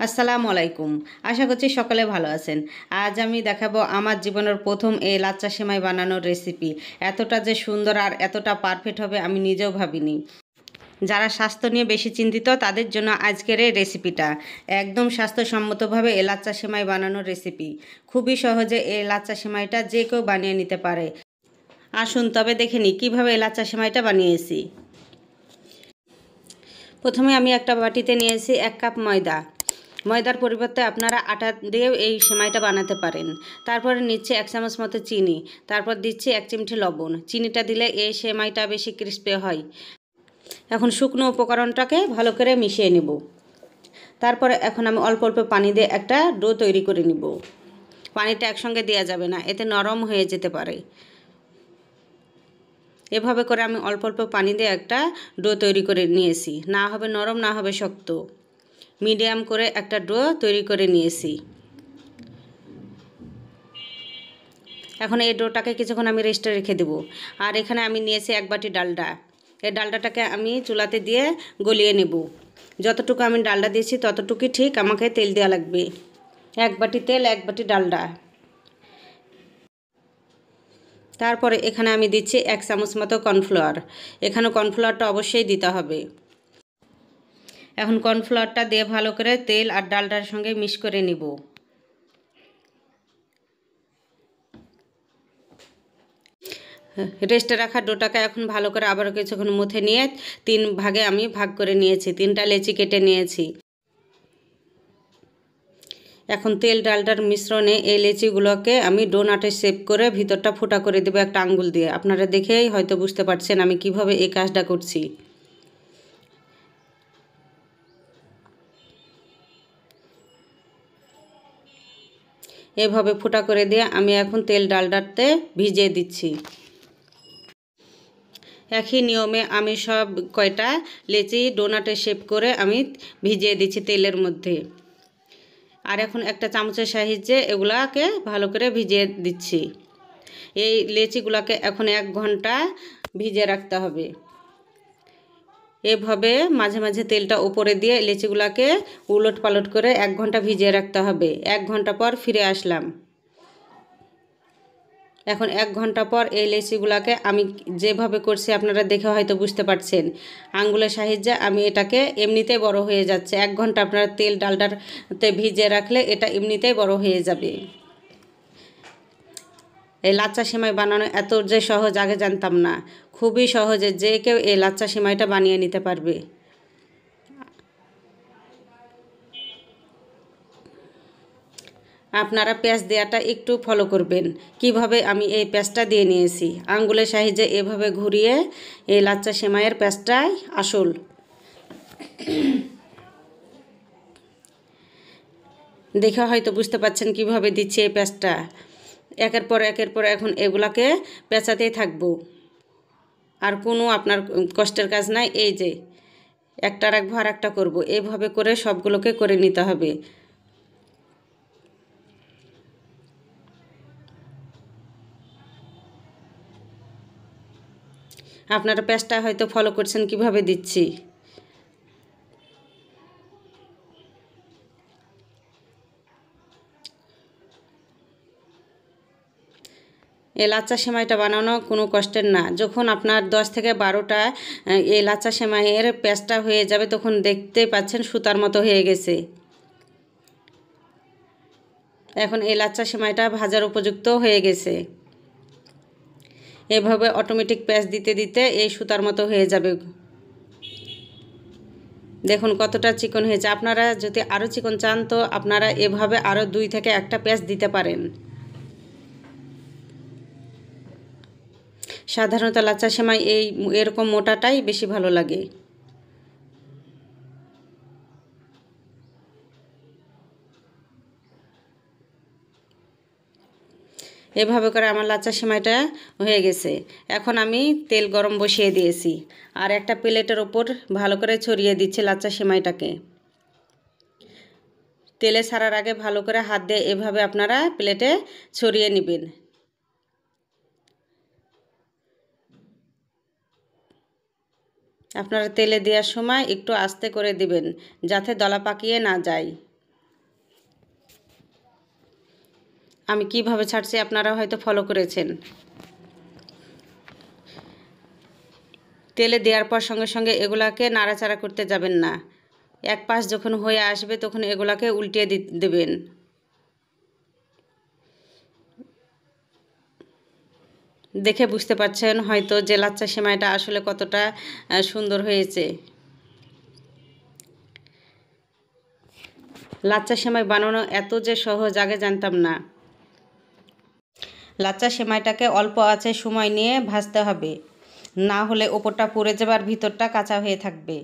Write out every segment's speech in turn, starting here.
আসসালামু আলাইকুম। আশা করছি সকলে ভালো আছেন। আজ আমি দেখাবো আমার জীবনের প্রথম এই লাচ্চা সেমাই বানানোর রেসিপি। এতটা যে সুন্দর আর এতটা পারফেক্ট হবে আমি নিজেও ভাবিনি। যারা স্বাস্থ্য নিয়ে বেশি চিন্তিত তাদের জন্য আজকের এই রেসিপিটা একদম স্বাস্থ্যসম্মতভাবে এই লাচ্চা সেমাই বানানোর রেসিপি। খুবই সহজে এই লাচ্চা সেমাইটা যে কেউ বানিয়ে নিতে পারে। আসুন তবে দেখে নিই কীভাবে এই লাচ্চা সেমাইটা বানিয়েছি। প্রথমে আমি একটা বাটিতে নিয়েছি 1 কাপ ময়দা। ময়দার পরিবর্তে আপনারা আটা দিয়েও এই সেমাইটা বানাতে পারেন। তারপরে নিচ্ছি 1 চামচ মতো চিনি, তারপর দিচ্ছি 1 চিমটি লবণ। চিনিটা দিলে এই সেমাইটা বেশি ক্রিস্পি হয়। এখন শুকনো উপকরণটাকে ভালো করে মিশিয়ে নেব। তারপরে এখন আমি অল্প অল্প পানি দিয়ে একটা ডো তৈরি করে নিব। পানিটা একসঙ্গে দেওয়া যাবে না, এতে নরম হয়ে যেতে পারে। এভাবে করে আমি অল্প অল্প পানি দিয়ে একটা ডো তৈরি করে নিয়েছি। না হবে নরম, না হবে শক্ত, মিডিয়াম করে একটা ডো তৈরি করে নিয়েছি। এখন এই ডোটাকে কিছুক্ষণ আমি রেস্টে রেখে দেব। আর এখানে আমি নিয়েছি 1 বাটি ডালডা। এই ডালডাটাকে আমি চুলাতে দিয়ে গলিয়ে নেব। যতটুকু আমি ডালডা দিয়েছি ততটুকুই ঠিক আমাকে তেল দেওয়া লাগবে। 1 বাটি তেল, 1 বাটি ডালডা। তারপরে এখানে আমি দিচ্ছি 1 চামচ মতো কর্নফ্লাওয়ার। এখানে কর্নফ্লাওয়ারটা অবশ্যই দিতে হবে। এখন কর্নফ্লাওয়ারটা দিয়ে ভালো করে তেল আর ডালডার সঙ্গে মিক্স করে নিব। রেস্টে রাখা ডোটাকে এখন ভালো করে আবারও কিছুক্ষণ মুথে নিয়ে 3 ভাগে আমি ভাগ করে নিয়েছি। 3টা লেচি কেটে নিয়েছি। এখন তেল ডালটার মিশ্রণে এই লেচিগুলোকে আমি ডোনাটের শেপ করে ভিতরটা ফোঁটা করে দেবো একটা আঙ্গুল দিয়ে। আপনারা দেখেই হয়তো বুঝতে পারছেন আমি কিভাবে এই কাজটা করছি। এভাবে ফোঁটা করে দিয়ে আমি এখন তেল ডালটাতে ভিজিয়ে দিচ্ছি। একই নিয়মে আমি সব কয়টা লেচি ডোনাটের শেপ করে আমি ভিজিয়ে দিচ্ছি তেলের মধ্যে। আর এখন একটা চামচের সাহায্যে এগুলাকে ভালো করে ভিজিয়ে দিচ্ছি। এই লেচিগুলোকে এখন 1 ঘন্টা ভিজিয়ে রাখতে হবে। এভাবে মাঝে মাঝে তেলটা উপরে দিয়ে লেচিগুলোকে উলট পালট করে 1 ঘন্টা ভিজিয়ে রাখতে হবে। 1 ঘন্টা পর ফিরে আসলাম। এখন 1 ঘন্টা পর এই লেচিগুলোকে আমি যেভাবে করছি আপনারা দেখে হয়তো বুঝতে পারছেন। আঙ্গুলের সাহায্যে আমি এটাকে এমনিতেই বড় হয়ে যাচ্ছে। 1 ঘন্টা আপনারা তেল ডালটাতে ভিজিয়ে রাখলে এটা এমনিতেই বড় হয়ে যাবে। এই লাচ্চা সেমাই বানানো এত যে সহজ আগে জানতাম না। খুবই সহজে যে কেউ এই লাচ্চা সেমাইটা বানিয়ে নিতে পারবে। আপনারা পেঁয়াজ দেওয়াটা একটু ফলো করবেন। কিভাবে আমি এই পেঁয়াজটা দিয়ে নিয়েছি আঙ্গুলের সাহায্যে এভাবে ঘুরিয়ে এই লাচ্চা সেমাইয়ের পেঁয়াজটাই আসল। দেখে হয়তো বুঝতে পারছেন কিভাবে দিচ্ছি এই পেঁয়াজটা। একের পর এখন এগুলাকে পেঁচাতেই থাকবো। আর কোনো আপনার কষ্টের কাজ নাই। এই যে একটা রাখবো আর একটা করবো, এইভাবে করে সবগুলোকে করে নিতে হবে। আপনারা পেঁয়াজটা হয়তো ফলো করছেন কিভাবে দিচ্ছি। এই লাচ্চা সেমাইটা বানানো কোনো কষ্টের না। যখন আপনার 10 থেকে 12টা এই লাচ্চা সেমাইয়ের পেঁয়াজটা হয়ে যাবে তখন দেখতে পাচ্ছেন সুতার মতো হয়ে গেছে। এখন এই লাচ্চা সেমাইটা ভাজার উপযুক্ত হয়ে গেছে। এভাবে অটোমেটিক পেঁয়াজ দিতে দিতে এই সুতার মতো হয়ে যাবে। দেখুন কতটা চিকন হয়েছে। আপনারা যদি আরও চিকন চান তো আপনারা এভাবে আরও 2 থেকে 1টা পেঁয়াজ দিতে পারেন। সাধারণত লাচ্চা সেমাই এরকম মোটাটাই বেশি ভালো লাগে। এভাবে করে আমার লাচ্চা সেমাইটা হয়ে গেছে। এখন আমি তেল গরম বসিয়ে দিয়েছি আর একটা প্লেটের ওপর ভালো করে ছড়িয়ে দিচ্ছি লাচ্চা সেমাইটাকে। তেলে ছাড়ার আগে ভালো করে হাত দিয়ে এভাবে আপনারা প্লেটে ছড়িয়ে নেবেন। আপনারা তেলে দেওয়ার সময় একটু আস্তে করে দিবেন যাতে দলা পাকিয়ে না যায়। আমি কিভাবে ছাড়ছি আপনারা হয়তো ফলো করেছেন। তেলে দেওয়ার পর সঙ্গে সঙ্গে এগুলাকে নাড়াচাড়া করতে যাবেন না। এক পাশ যখন হয়ে আসবে তখন এগুলাকে উল্টিয়ে দেবেন। দেখে বুঝতে পারছেন হয়তো যে লাচ্চা সেমাইটা আসলে কতটা সুন্দর হয়েছে। লাচ্চা সেমাই বানানো এত যে সহজ আগে জানতাম না। লাচ্চা সেমাইটাকে অল্প আঁচে সময় নিয়ে ভাজতে হবে, না হলে ওপরটা পুড়ে যাবে আর ভিতরটা কাঁচা হয়ে থাকবে।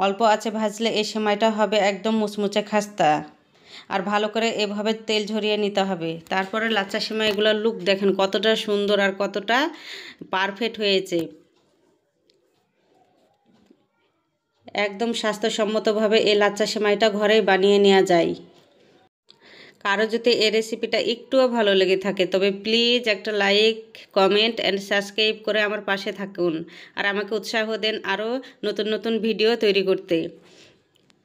অল্প আঁচে ভাজলে এই সেমাইটা হবে একদম মুচমুচে খাস্তা। আর ভালো করে এভাবে তেল ঝরিয়ে নিতে হবে। তারপরে লাচ্চা সেমাইগুলোর লুক দেখেন কতটা সুন্দর আর কতটা পারফেক্ট হয়েছে। একদম স্বাস্থ্যসম্মতভাবে এই লাচ্চা সেমাইটা ঘরেই বানিয়ে নেওয়া যায়। কারো যদি এই রেসিপিটা একটুও ভালো লেগে থাকে তবে প্লিজ একটা লাইক, কমেন্ট অ্যান্ড সাবস্ক্রাইব করে আমার পাশে থাকুন আর আমাকে উৎসাহ দেন আরও নতুন নতুন ভিডিও তৈরি করতে।